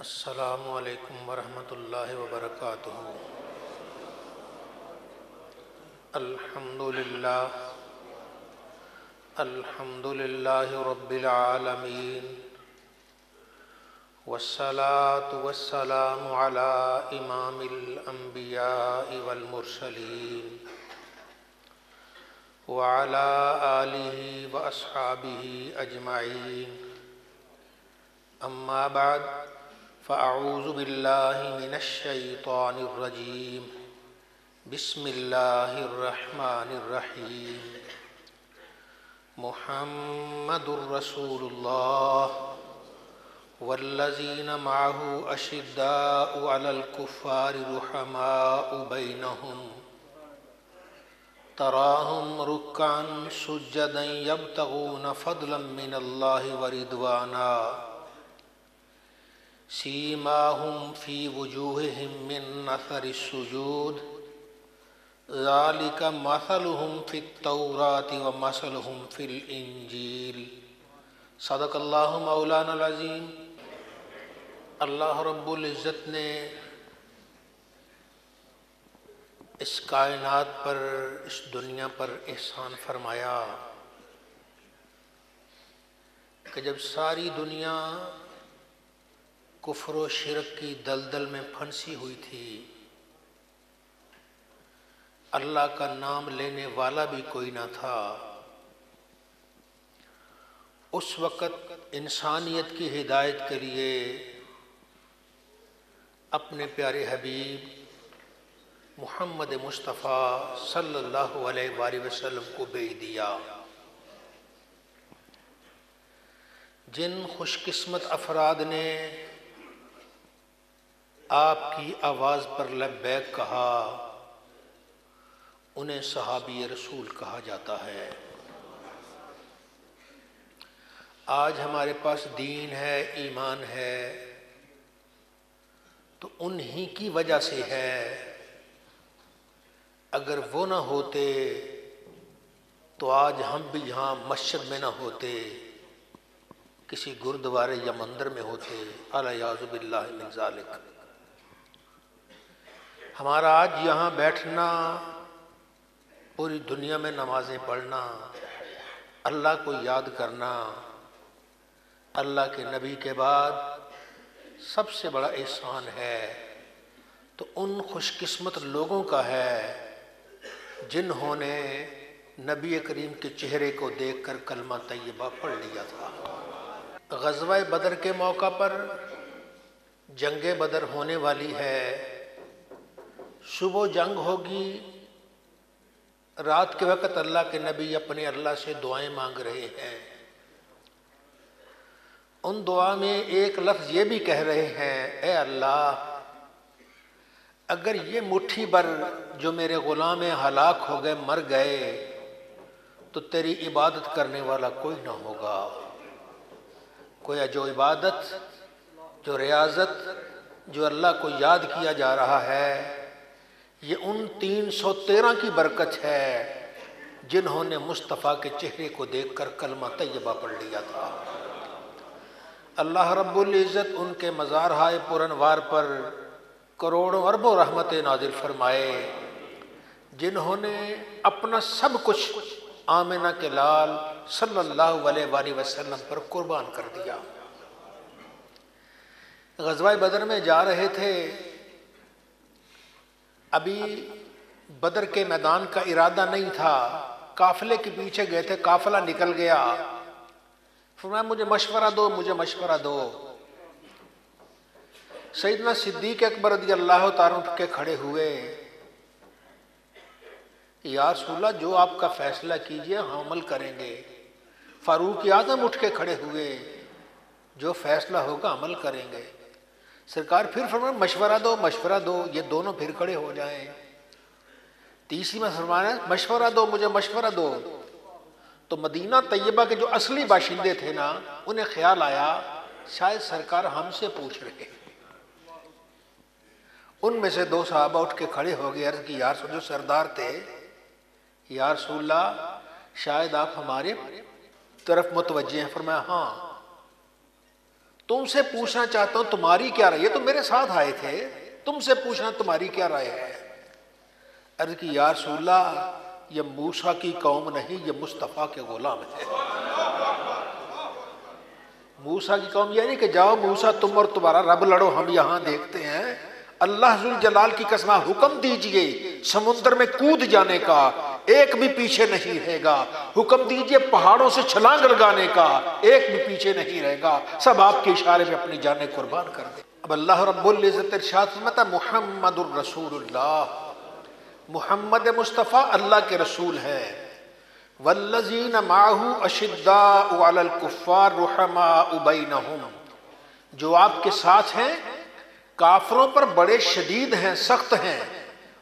السلام علیکم ورحمۃ اللہ وبرکاتہ۔ الحمد للہ رب العالمین، والصلاة والسلام علی امام الانبیاء والمرسلین، وعلی آلہ واصحابہ اجمعین، اما بعد فاعوذ باللہ من الشیطان الرجیم، بسم اللہ الرحمن الرحیم۔ محمد رسول اللہ والذین معہ اشداء علی الکفار رحماء بینہم، تراہم رکعا سجدا یبتغون فضلا من اللہ ورضوانا، سیماہم فی وجوہہم من اثر السجود، ذالک مثلہم فی التوراۃ ومثلہم فی الانجیل۔ صدق اللہ مولانا العظیم۔ اللہ رب العزت نے اس کائنات پر، اس دنیا پر احسان فرمایا کہ جب ساری دنیا کفر و شرک کی دلدل میں پھنسی ہوئی تھی، اللہ کا نام لینے والا بھی کوئی نہ تھا، اس وقت انسانیت کی ہدایت کے لیے اپنے پیارے حبیب محمد مصطفیٰ صلی اللہ علیہ وآلہ وسلم کو بھیج دیا۔ جن خوش قسمت افراد نے آپ کی آواز پر لبیک کہا، انہیں صحابی رسول کہا جاتا ہے۔ آج ہمارے پاس دین ہے، ایمان ہے، تو انہی کی وجہ سے ہے۔ اگر وہ نہ ہوتے تو آج ہم بھی یہاں مسجد میں نہ ہوتے، کسی گردوارے یا مندر میں ہوتے، الیاذ باللہ من ذالک۔ ہمارا آج یہاں بیٹھنا، پوری دنیا میں نمازیں پڑھنا، اللہ کو یاد کرنا، اللہ کے نبی کے بعد سب سے بڑا احسان ہے، تو ان خوش قسمت لوگوں کا ہے جنہوں نے نبی کریم کے چہرے کو دیکھ کر کلمہ طیبہ پڑھ لیا تھا۔ غزوہ بدر کے موقع پر جنگ بدر ہونے والی ہے، صبح جنگ ہوگی، رات کے وقت اللہ کے نبی اپنے اللہ سے دعائیں مانگ رہے ہیں۔ ان دعا میں ایک لفظ یہ بھی کہہ رہے ہیں، اے اللہ، اگر یہ مٹھی بھر جو میرے غلام ہلاک ہو گئے، مر گئے، تو تیری عبادت کرنے والا کوئی نہ ہوگا۔ گویا جو عبادت، جو ریاضت، جو اللہ کو یاد کیا جا رہا ہے، یہ ان 313 کی برکت ہے جنہوں نے مصطفیٰ کے چہرے کو دیکھ کر کلمہ طیبہ پڑھ لیا تھا۔ اللہ رب العزت ان کے مزارہائے پرانوار پر کروڑوں اربوں رحمتیں نازل فرمائے، جنہوں نے اپنا سب کچھ آمنہ کے لال صلی اللہ علیہ وآلہ وسلم پر قربان کر دیا۔ غزوہ بدر میں جا رہے تھے، ابھی بدر کے میدان کا ارادہ نہیں تھا، قافلے کے پیچھے گئے تھے، قافلہ نکل گیا، فرمایا مجھے مشورہ دو، مجھے مشورہ دو۔ سیدنا صدیق اکبر رضی اللہ تعالیٰ عنہ اٹھ کے کھڑے ہوئے، یا رسول اللہ جو آپ کا فیصلہ کیجئے ہم عمل کریں گے۔ فاروق اعظم اٹھ کے کھڑے ہوئے، جو فیصلہ ہوگا عمل کریں گے۔ سرکار پھر فرمایا مشورہ دو، مشورہ دو، یہ دونوں پھر کھڑے ہو جائیں۔ تیسری میں فرمایا مشورہ دو، مجھے مشورہ دو۔ تو مدینہ طیبہ کے جو اصلی باشندے تھے نا، انہیں خیال آیا شاید سرکار ہم سے پوچھ رہے ہیں۔ ان میں سے دو صحابہ اٹھ کے کھڑے ہو گئے، عرض کی یا رسول اللہ، جو سردار تھے، یا رسول اللہ شاید آپ ہمارے طرف متوجہ ہیں۔ فرمایا ہاں۔ تم سے پوچھنا چاہتا ہوں تمہاری کیا رائے، یہ تو میرے ساتھ آئے تھے، تم سے پوچھنا تمہاری کیا رائے ہے۔ عرض کی یا رسول اللہ یہ موسیٰ کی قوم نہیں، یہ مصطفیٰ کے غلام ہے۔ موسیٰ کی قوم یہ نہیں کہ جاؤ موسیٰ تم اور تمہارا رب لڑو، ہم یہاں دیکھتے ہیں۔ اللہ ذوالجلال کی قسم حکم دیجئے سمندر میں کود جانے کا، ایک بھی پیچھے نہیں رہے گا۔ حکم دیجئے پہاڑوں سے چھلانگ لگانے کا، ایک بھی پیچھے نہیں رہے گا، سب آپ کے اشارے پہ اپنی جانیں قربان کر دیں۔ اب اللہ رب العزت ارشاد فرماتا محمد الرسول اللہ، محمد مصطفیٰ اللہ کے رسول ہے۔ والذین معہ اشداء علی الکفار رحماء بینہم، جو آپ کے ساتھ ہیں کافروں پر بڑے شدید ہیں، سخت ہیں۔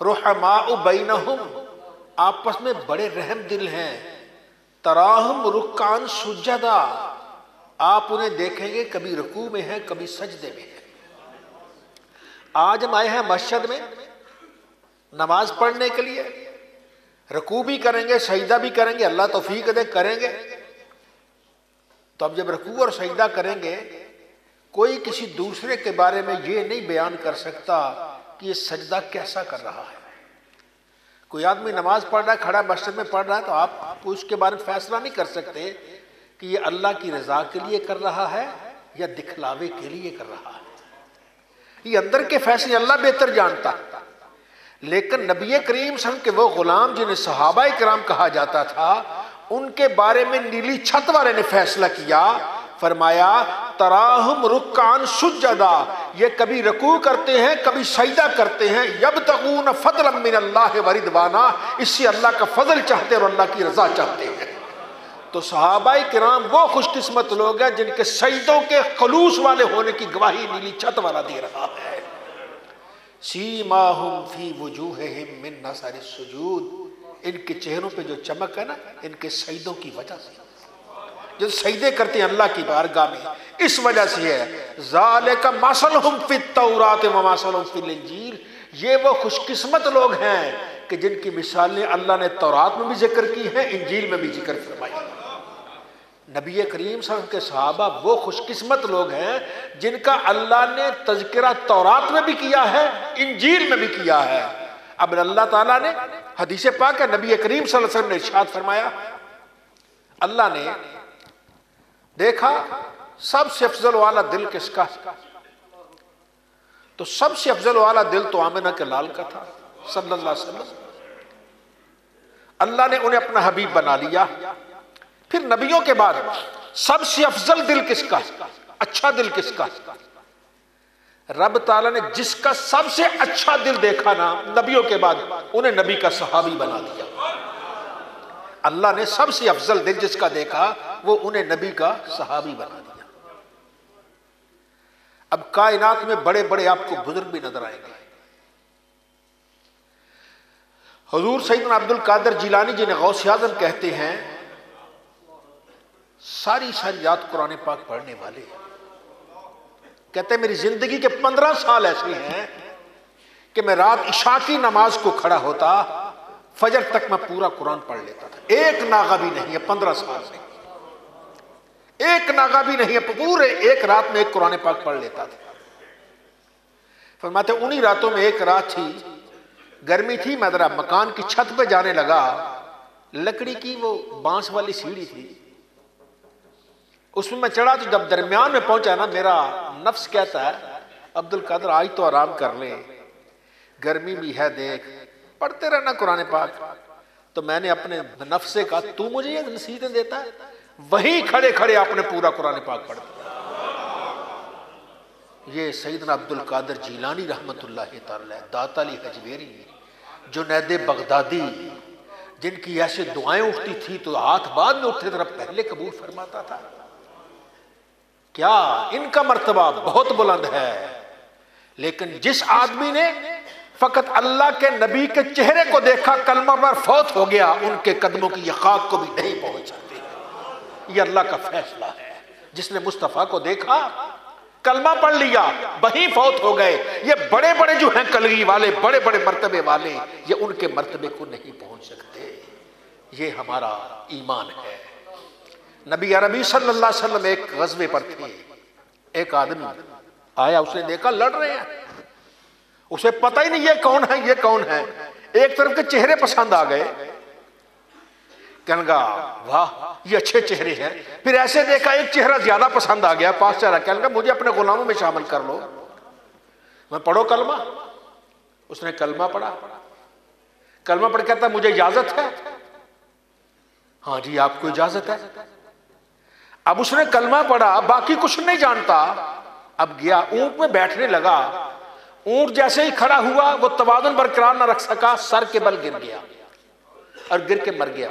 رحماء بینہم، آپس میں بڑے رحم دل ہیں۔ تراہم رکعان سجدا، آپ انہیں دیکھیں گے کبھی رکوع میں ہیں کبھی سجدے میں ہیں۔ آج ہم آئے ہیں مسجد میں نماز پڑھنے کے لیے، رکوع بھی کریں گے سجدہ بھی کریں گے، اللہ توفیق دے کریں گے۔ تو اب جب رکوع اور سجدہ کریں گے، کوئی کسی دوسرے کے بارے میں یہ نہیں بیان کر سکتا کہ یہ سجدہ کیسا کر رہا ہے۔ کوئی آدمی نماز پڑھ رہا ہے، کھڑا مسجد میں پڑھ رہا ہے، تو آپ اس کے بارے میں فیصلہ نہیں کر سکتے کہ یہ اللہ کی رضا کے لیے کر رہا ہے یا دکھلاوے کے لیے کر رہا ہے۔ یہ اندر کے فیصلے اللہ بہتر جانتا ہے۔ لیکن نبی کریم صلی اللہ علیہ وسلم کے وہ غلام جنہیں صحابہ کرام کہا جاتا تھا، ان کے بارے میں نیلی چھت والے نے فیصلہ کیا، فرمایا تراہم رکعان سجدا، یہ کبھی رکوع کرتے ہیں کبھی سجدہ کرتے ہیں، یبتغون فضلا من اللہ ورضوانا، اس سے اللہ کا فضل چاہتے اور اللہ کی رضا چاہتے ہیں۔ تو صحابہ کرام وہ خوش قسمت لوگ ہیں جن کے سجدوں کے خلوص والے ہونے کی گواہی نیلی چھت والا دے رہا ہے۔ سیماہم فی وجوہہم من اثر السجود، ان کے چہروں پہ جو چمک ہے نا، ان کے سجدوں کی وجہ سے، جو سجدے کرتے ہیں اللہ کی بارگاہ میں، اس وجہ سے ہے۔ ذالک مثلہم فی التوراۃ ومثلہم فی الانجیل، یہ وہ خوش قسمت لوگ ہیں کہ جن کی مثالیں اللہ نے تورات میں بھی ذکر کی ہیں، انجیل میں بھی ذکر فرمائی۔ نبی کریم صلی اللہ علیہ وسلم کے صحابہ وہ خوش قسمت لوگ ہیں جن کا اللہ نے تذکرہ تورات میں بھی کیا ہے، انجیل میں بھی کیا ہے۔ اب اللہ تعالیٰ نے حدیث پاک ہے، نبی کریم صلی اللہ علیہ وسلم نے ارشاد فرمایا، اللہ نے دیکھا سب سے افضل والا دل کس کا، تو سب سے افضل والا دل تو آمنہ کے لال کا تھا صلی اللہ علیہ وسلم۔ اللہ نے انہیں اپنا حبیب بنا لیا۔ پھر نبیوں کے بعد سب سے افضل دل کس کا، اچھا دل کس کا، رب تعالیٰ نے جس کا سب سے اچھا دل دیکھا نا نبیوں کے بعد، انہیں نبی کا صحابی بنا دیا۔ اللہ نے سب سے افضل دل جس کا دیکھا وہ انہیں نبی کا صحابی بنا دیا۔ اب کائنات میں بڑے بڑے آپ کو بزرگ بھی نظر آئیں گے۔ حضور سیدنا عبد القادر جیلانی جنہیں غوث اعظم کہتے ہیں، ساری رات قرآن پاک پڑھنے والے، کہتے ہیں میری زندگی کے 15 سال ایسے ہیں کہ میں رات عشاء کی نماز کو کھڑا ہوتا، فجر تک میں پورا قرآن پڑھ لیتا تھا، ایک ناغہ بھی نہیں ہے 15 سال سے، ایک ناغہ بھی نہیں ہے، پورے ایک رات میں ایک قرآن پاک پڑھ لیتا تھا۔ فرماتے انہی راتوں میں ایک رات تھی، گرمی تھی، میں ذرا مکان کی چھت پہ جانے لگا، لکڑی کی وہ بانس والی سیڑھی تھی، اس میں چڑھا، تو جب درمیان میں پہنچا نا، میرا نفس کہتا ہے عبد القادر آج تو آرام کر لیں، گرمی بھی ہے، دیکھ پڑھتے رہنا قرآن پاک۔ تو میں نے اپنے نفس سے کہا تو مجھے یہ نصیحتیں دیتا ہے؟ وہیں کھڑے کھڑے آپ نے پورا قرآن پاک پڑھ دیا۔ یہ سیدنا عبد القادر جیلانی رحمت اللہ تعالی، داتا علی حجویری، جنید بغدادی، جن کی ایسے دعائیں اٹھتی تھی تو ہاتھ بعد میں اٹھتے طرف پہلے قبول فرماتا تھا۔ کیا ان کا مرتبہ بہت بلند ہے، لیکن جس آدمی نے فقط اللہ کے نبی کے چہرے کو دیکھا، کلمہ پر فوت ہو گیا، ان کے قدموں کی یہ خاک کو بھی نہیں پہنچ سکتے۔ یہ اللہ کا فیصلہ ہے۔ جس نے مصطفیٰ کو دیکھا، کلمہ پڑھ لیا، وہیں فوت ہو گئے۔ یہ بڑے بڑے جو ہیں کلگی والے، بڑے بڑے مرتبے والے، یہ ان کے مرتبے کو نہیں پہنچ سکتے۔ یہ ہمارا ایمان ہے۔ نبی عربی صلی اللہ علیہ وسلم ایک غزوے پر تھے، ایک آدمی آیا، اس نے دیکھا لڑ رہے ہیں، اسے پتہ ہی نہیں یہ کون ہے یہ کون ہے، ایک طرف کے چہرے پسند آ گئے، کہنے لگا واہ یہ اچھے چہرے ہیں، پھر ایسے دیکھا ایک چہرہ زیادہ پسند آ گیا، پاس چلا، کہنے لگا مجھے اپنے غلاموں میں شامل کر لو، میں پڑھو کلمہ۔ اس نے کلمہ پڑھا، کلمہ پڑھ کہتا مجھے اجازت ہے؟ ہاں جی آپ کو اجازت ہے۔ اب اس نے کلمہ پڑھا، باقی کچھ نہیں جانتا، اب گیا اونٹ میں بیٹھنے لگا، اونٹ جیسے ہی کھڑا ہوا وہ توازن برقرار نہ رکھ سکا، سر کے بل گر گیا اور گر کے مر گیا۔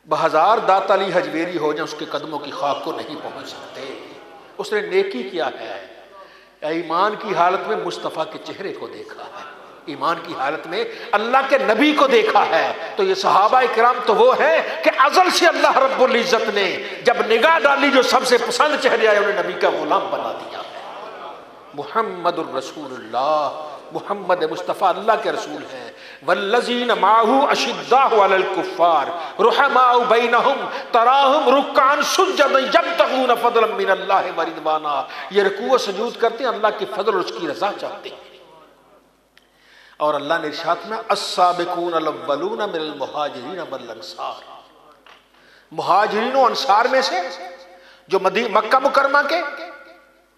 بہزار داتا علی حجویری ہو جائیں اس کے قدموں کی خاک کو نہیں پہنچ سکتے۔ اس نے نیکی کیا ہے، ایمان کی حالت میں مصطفیٰ کے چہرے کو دیکھا ہے، ایمان کی حالت میں اللہ کے نبی کو دیکھا ہے۔ تو یہ صحابہ اکرام تو وہ ہیں کہ ازل سے اللہ رب العزت نے جب نگاہ ڈالی جو سب سے پسند چہرے آئے انہیں نبی کا غلام بنا دیا ہے۔ محمد الرسول اللہ، محمد مصطفیٰ اللہ کے رسول ہیں۔ والذین معہ اشداء علی الکفار رحماء بینہم تراہم رکعا سجدا یبتغون فضلا من اللہ ورضوانا، یہ رکوع و سجود کرتے ہیں اللہ کے فضل اور اس کی رضا چاہتے ہیں۔ اور اللہ نے ارشاد میں السابقون الاولون من المہاجرین والانصار، مہاجرین و انصار میں سے جو مکہ مکرمہ کے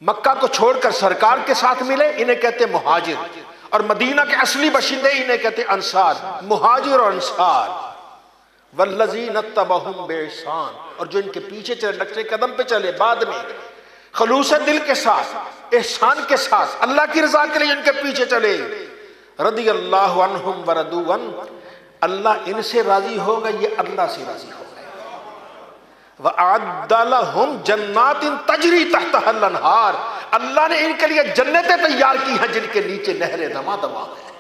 مکہ کو چھوڑ کر سرکار کے ساتھ ملے انہیں کہتے ہیں مہاجر، اور مدینہ کے اصلی باشندے انہیں کہتے ہیں انصار، مہاجر اور انصار۔ والذین اتبعہم بإحسان، اور جو ان کے پیچھے چلے، نقش قدم پہ چلے، بعد میں خلوص دل کے ساتھ احسان کے ساتھ اللہ کی رضا کے لیے ان کے پیچھے چلے، رضی اللہ عنہم ورضوا عنہ، اللہ ان سے راضی ہوگا یہ اللہ سے راضی ہوگا۔ وَأَعَدَّ لَهُمْ جَنَّاتٍ تَجْرِي تَحْتَهَا الْأَنْهَارُ، اللہ نے ان کے لیے جنتیں تیار کی ہیں جن کے نیچے نہریں دما دما ہیں۔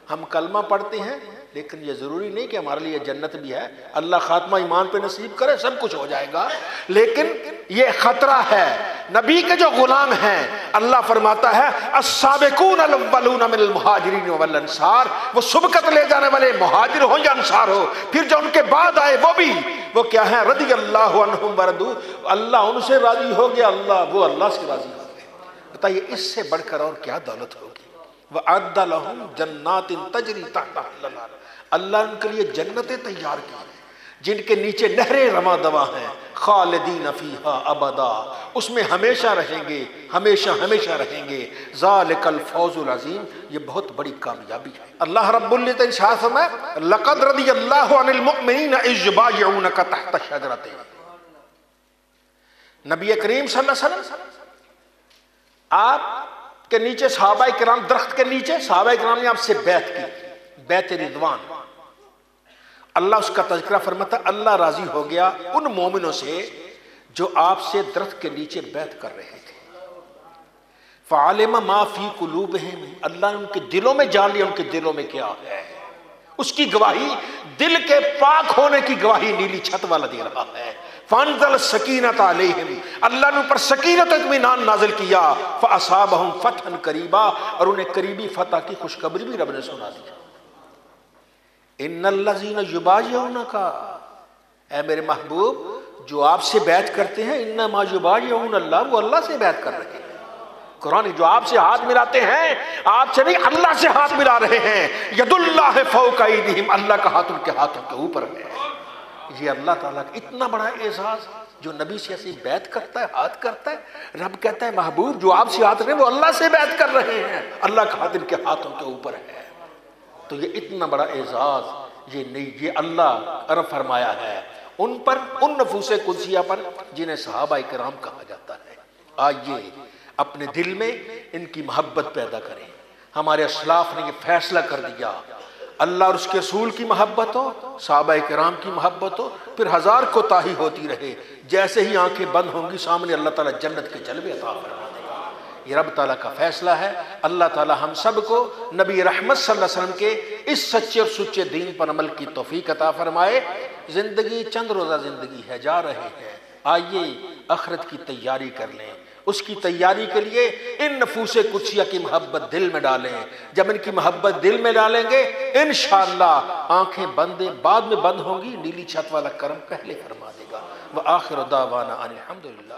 ہم کلمہ پڑھتے ہیں لیکن یہ ضروری نہیں کہ ہمارے لیے جنت بھی ہے، اللہ خاتمہ ایمان پہ نصیب کرے سب کچھ ہو جائے گا، لیکن یہ خطرہ ہے۔ نبی کے جو غلام ہیں اللہ فرماتا ہے السابقون الاولون من المہاجرین والانصار، وہ سبقت لے جانے والے مہاجر ہو یا انصار ہو، پھر جو ان کے بعد آئے وہ بھی وہ کیا ہیں، رضی اللہ عنہم ورضوا، اللہ ان سے راضی ہو گیا، اللہ وہ اللہ سے راضی ہو گئے۔ بتائیے اس سے بڑھ کر اور کیا دولت ہوگی۔ وَأَعَدَّ لَهُمْ جَنَّاتٍ تَجْرِي تَحْتَهَا الْأَنْهَارُ، اللہ ان کے لیے جنتیں تیار کی جن کے نیچے نہریں رواں دواں ہیں، خالدین فیہا ابدا، اس میں ہمیشہ رہیں گے، ہمیشہ ہمیشہ رہیں گے۔ ذالک الفوز العظیم، یہ بہت بڑی کامیابی ہے۔ اللہ رب العزت ارشاد فرمایا لقد رضی اللہ عن المؤمنین اذ یبایعونک تحت الشجرۃ، نبی کریم صلی اللہ علیہ وسلم آپ کے نیچے صحابہ کرام، درخت کے نیچے صحابہ کرام نے آپ سے بیعت کی، بیعت رضوان۔ اللہ اس کا تذکرہ فرماتا اللہ راضی ہو گیا ان مومنوں سے جو آپ سے درخت کے نیچے بیعت کر رہے تھے۔ فعلم ما فی قلوبہم، اللہ نے ان کے دلوں میں جان لیا ان کے دلوں میں کیا ہے، اس کی گواہی دل کے پاک ہونے کی گواہی نیلی چھت والا دے رہا ہے۔ فانزل السکینۃ علیہم، اللہ نے اوپر سکینت اطمینان نازل کیا، فاصابہم فتحا قریبا، اور انہیں قریبی فتح کی خوشخبری بھی رب نے سنا دی۔ ان الذین یبایعونک، اے میرے محبوب جو آپ سے بیعت کرتے ہیں، انما یبایعون اللہ، وہ اللہ سے بیعت کر رہے ہیں۔ قرآن جو آپ سے ہاتھ ملاتے ہیں آپ سے نہیں اللہ سے ہاتھ ملا رہے ہیں۔ ید اللہ فوق ایدیہم، اللہ کا ہاتھ ان کے ہاتھوں کے اوپر ہے۔ یہ اللہ تعالیٰ کا اتنا بڑا اعزاز جو نبی سے ایسی بیعت کرتا ہے، ہاتھ کرتا ہے۔ رب کہتا ہے محبوب جو آپ سے ہاتھ رہے ہیں وہ اللہ سے بیعت کر رہے ہیں، اللہ کا ہاتھ ان کے ہاتھوں کے اوپر ہے۔ تو یہ اتنا بڑا اعزاز یہ نہیں، یہ اللہ عرب فرمایا ہے ان پر، ان نفوس قدسیہ پر جنہیں صحابہ کرام کہا جاتا ہے۔ آئیے اپنے دل میں ان کی محبت پیدا کریں۔ ہمارے اسلاف نے یہ فیصلہ کر دیا اللہ اور اس کے رسول کی محبت ہو، صحابہ کرام کی محبت ہو، پھر ہزار کوتاہی ہوتی رہے، جیسے ہی آنکھیں بند ہوں گی سامنے اللہ تعالیٰ جنت کے جلوے عطا فرما دے گا۔ یہ رب تعالیٰ کا فیصلہ ہے۔ اللہ تعالیٰ ہم سب کو نبی رحمت صلی اللہ علیہ وسلم کے اس سچے اور سچے دین پر عمل کی توفیق عطا فرمائے۔ زندگی چند روزہ زندگی ہے، جا رہے ہیں، آئیے آخرت کی تیاری کر لیں۔ اس کی تیاری کے لیے ان نفوس قدسیہ کی محبت دل میں ڈالیں۔ جب ان کی محبت دل میں ڈالیں گے انشاءاللہ آنکھیں بندیں بعد میں بند ہوں گی، نیلی چھت والا کرم پہلے فرما دے گا۔ وآخر دعوانا ان الحمد للہ۔